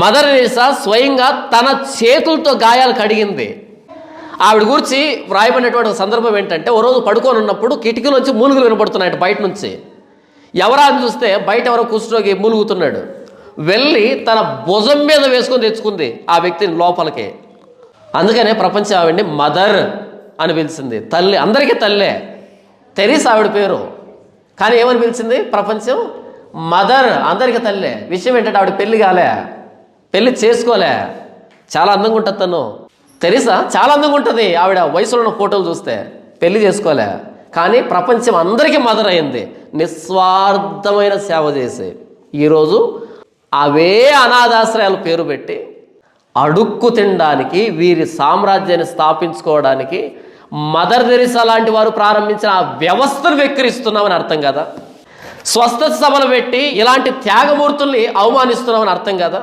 Mother Teresa స్వయంగా తన చేతులతో గాయాలు కడిగింది. ఆవిడ గురించి వ్రాయబడినటువంటి ఒక సందర్భం ఏంటంటే, ఓ రోజు పడుకొని ఉన్నప్పుడు కిటికీలోంచి మూలుగులు వినపడుతున్నాయట బయట నుంచి. ఎవరా అని చూస్తే బయట ఎవరో కుష్ఠరోగి మూలుగుతున్నాడు. వెళ్ళి తన భుజం మీద వేసుకొని తెచ్చుకుంది ఆ వ్యక్తిని లోపలికి. అందుకనే ప్రపంచం ఆవిడ్ని మదర్ అని పిలిచింది. తల్లి, అందరికీ తల్లే. తెరీసా ఆవిడ పేరు, కానీ ఏమని పిలిచింది ప్రపంచం? మదర్, అందరికీ తల్లే. విషయం ఏంటంటే ఆవిడ పెళ్లి కాలే, పెళ్లి చేసుకోలే. చాలా అందంగా ఉంటుంది తను. తెరీసా చాలా అందంగా ఉంటుంది. ఆవిడ వయసులో ఉన్న ఫోటోలు చూస్తే పెళ్లి చేసుకోలే, కానీ ప్రపంచం అందరికీ మదర్ అయింది, నిస్వార్థమైన సేవ చేసి. ఈరోజు అవే అనాథాశ్రయాలు పేరు పెట్టి అడుక్కు తినడానికి, వీరి సామ్రాజ్యాన్ని స్థాపించుకోవడానికి మదర్ తెరీసా లాంటి వారు ప్రారంభించిన ఆ వ్యవస్థను వెక్కిరిస్తున్నామని అర్థం కదా. స్వస్థత సభలు పెట్టి ఇలాంటి త్యాగమూర్తుల్ని అవమానిస్తున్నామని అర్థం కదా.